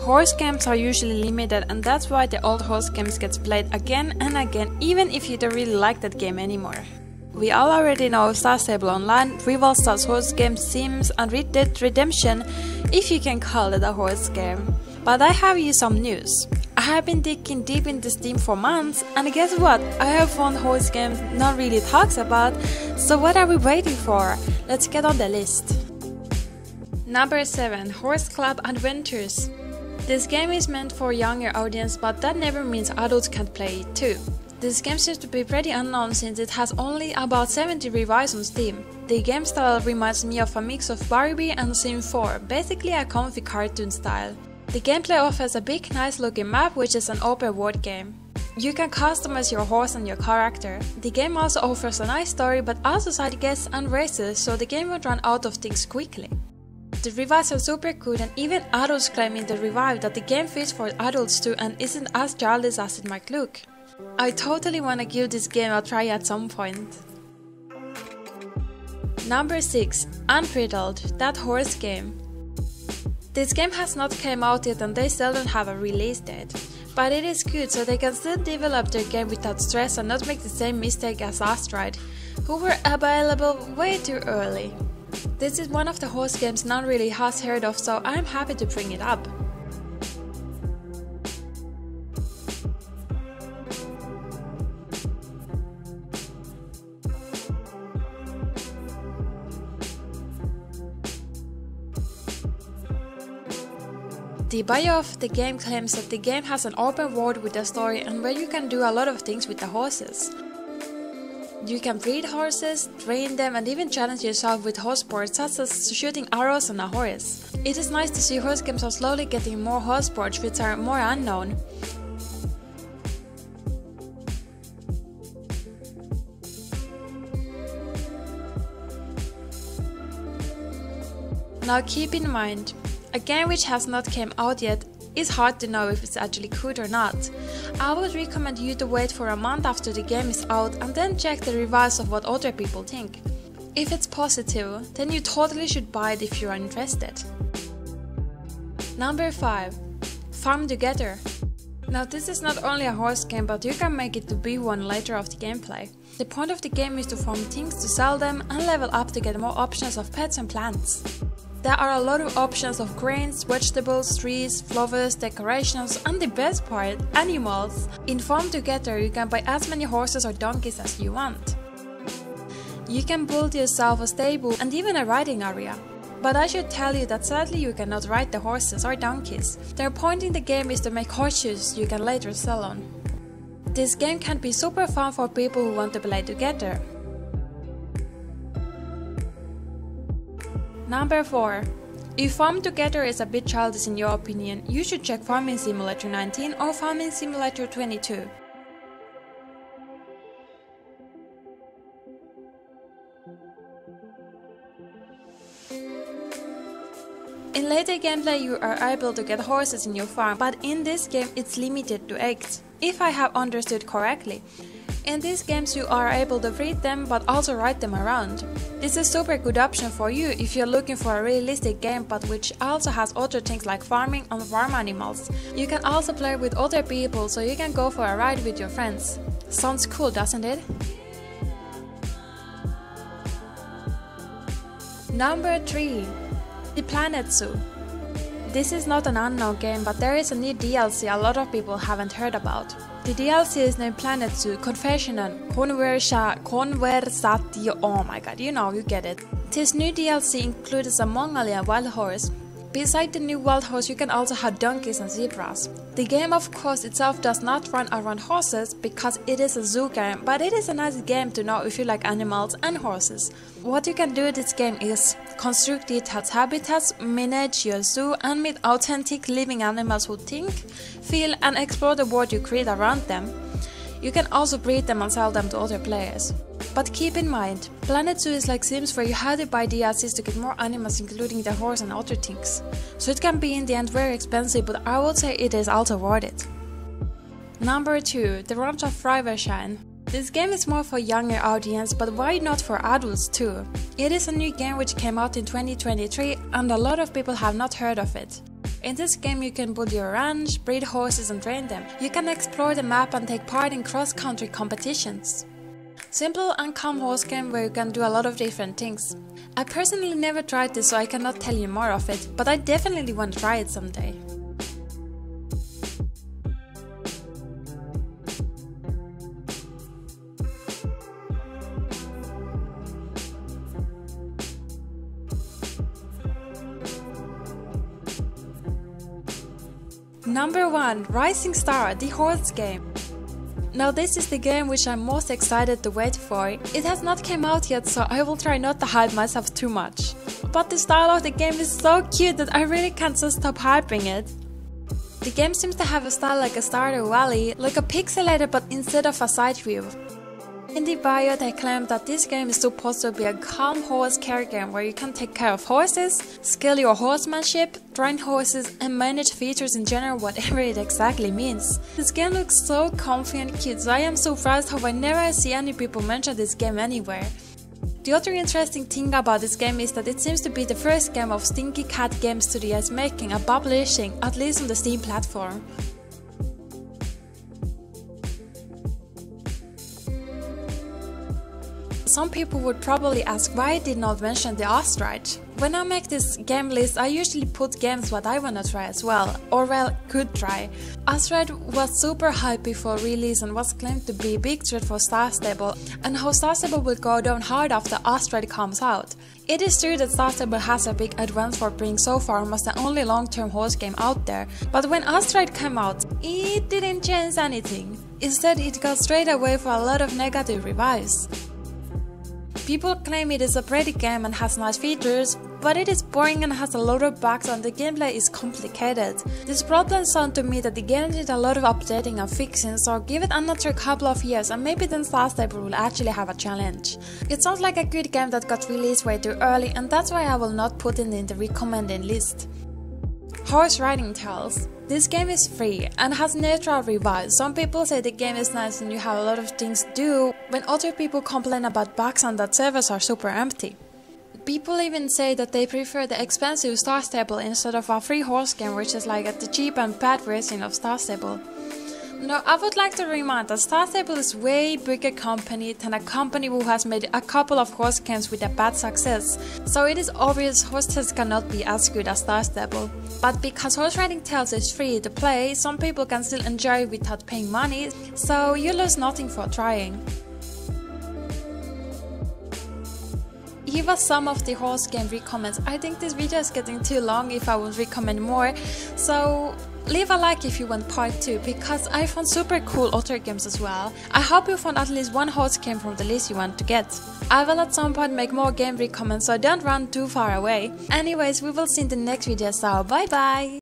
Horse games are usually limited, and that's why the old horse games gets played again and again, even if you don't really like that game anymore. We all already know Star Stable Online, Rival Stars horse game, Sims and Red Dead Redemption, if you can call it a horse game. But I have you some news. I have been digging deep into Steam for months, and guess what? I have one horse game no one really talks about, so what are we waiting for? Let's get on the list. Number 7. Horse Club Adventures. This game is meant for a younger audience, but that never means adults can't play it too. This game seems to be pretty unknown since it has only about 70 reviews on Steam. The game style reminds me of a mix of Barbie and Sim 4, basically a comfy cartoon style. The gameplay offers a big nice looking map, which is an open world game. You can customize your horse and your character. The game also offers a nice story, but also side quests and races, so the game won't run out of things quickly. The reviews are super good, and even adults claim in the review that the game fits for adults too and isn't as childish as it might look. I totally wanna give this game a try at some point. Number 6. Unbridled, that horse game. This game has not came out yet and they still don't have a release date. But it is good, so they can still develop their game without stress and not make the same mistake as Astride, who were available way too early. This is one of the horse games none really has heard of, so I'm happy to bring it up. The bio of the game claims that the game has an open world with a story and where you can do a lot of things with the horses. You can breed horses, train them and even challenge yourself with horse sports such as shooting arrows on a horse. It is nice to see horse games are slowly getting more horse sports which are more unknown. Now keep in mind, a game which has not came out yet is hard to know if it's actually good or not. I would recommend you to wait for a month after the game is out and then check the reviews of what other people think. If it's positive, then you totally should buy it if you are interested. Number 5. Farm Together. Now this is not only a horse game, but you can make it to be one later of the gameplay. The point of the game is to farm things to sell them and level up to get more options of pets and plants. There are a lot of options of grains, vegetables, trees, flowers, decorations and the best part, animals. In Farm Together you can buy as many horses or donkeys as you want. You can build yourself a stable and even a riding area. But I should tell you that sadly you cannot ride the horses or donkeys. Their point in the game is to make horseshoes you can later sell on. This game can be super fun for people who want to play together. Number 4. If Farm Together is a bit childish in your opinion, you should check Farming Simulator 19 or Farming Simulator 22. In later gameplay you are able to get horses in your farm, but in this game it's limited to eggs, if I have understood correctly. In these games you are able to breed them but also ride them around. This is a super good option for you if you're looking for a realistic game but which also has other things like farming and farm animals. You can also play with other people, so you can go for a ride with your friends. Sounds cool, doesn't it? Number 3. The Planet Zoo. This is not an unknown game, but there is a new DLC a lot of people haven't heard about. The DLC is named Planet Zoo Confessional Conversatio. Oh my god, you get it. This new DLC includes a Mongolian wild horse. Beside the new wild horse you can also have donkeys and zebras. The game of course itself does not run around horses because it is a zoo game, but it is a nice game to know if you like animals and horses. What you can do in this game is construct detailed habitats, manage your zoo and meet authentic living animals who think, feel and explore the world you create around them. You can also breed them and sell them to other players. But keep in mind, Planet Zoo is like Sims where you have to buy DLCs to get more animals including the horse and other things. So it can be in the end very expensive, but I would say it is also worth it. Number 2. The Ranch of Rivershine. This game is more for younger audience, but why not for adults too? It is a new game which came out in 2023 and a lot of people have not heard of it. In this game you can build your ranch, breed horses and train them. You can explore the map and take part in cross-country competitions. Simple and calm horse game where you can do a lot of different things. I personally never tried this, so I cannot tell you more of it, but I definitely want to try it someday. Number 1. Rising Star, the horse game. Now this is the game which I'm most excited to wait for. It has not come out yet, so I will try not to hype myself too much. But the style of the game is so cute that I really can't just stop hyping it. The game seems to have a style like a Stardew Valley, like a pixelated but instead of a side view. In the bio they claim that this game is supposed to be a calm horse care game where you can take care of horses, skill your horsemanship, train horses and manage features in general, whatever it exactly means. This game looks so comfy and cute, so I am surprised how I never see any people mention this game anywhere. The other interesting thing about this game is that it seems to be the first game of Stinky Cat Game Studios making and publishing, at least on the Steam platform. Some people would probably ask why I did not mention the Astride. When I make this game list, I usually put games what I wanna try as well, or well, could try. Astride was super hyped before release and was claimed to be a big threat for Star Stable, and how Star Stable will go down hard after Astride comes out. It is true that Star Stable has a big advance for being so far almost the only long-term horse game out there, but when Astride came out, it didn't change anything. Instead, it got straight away for a lot of negative reviews. People claim it is a pretty game and has nice features, but it is boring and has a lot of bugs and the gameplay is complicated. These problems sound to me that the game needs a lot of updating and fixing, so give it another couple of years and maybe then Star Stable will actually have a challenge. It sounds like a good game that got released way too early, and that's why I will not put it in the recommended list. Horse Riding Tales. This game is free and has neutral reviews. Some people say the game is nice and you have a lot of things to do, when other people complain about bugs and that servers are super empty. People even say that they prefer the expensive Star Stable instead of a free horse game, which is like the cheap and bad version of Star Stable. Now, I would like to remind that Star Stable is way bigger company than a company who has made a couple of horse games with a bad success, so it is obvious horses cannot be as good as Star Stable. But because Horse Riding Tales is free to play, some people can still enjoy it without paying money, so you lose nothing for trying. Give us some of the horse game recommends. I think this video is getting too long if I would recommend more, so leave a like if you want part 2, because I found super cool other games as well. I hope you found at least one horse game from the list you want to get. I will at some point make more game recommends, so don't run too far away. Anyways, we will see in the next video, so bye bye!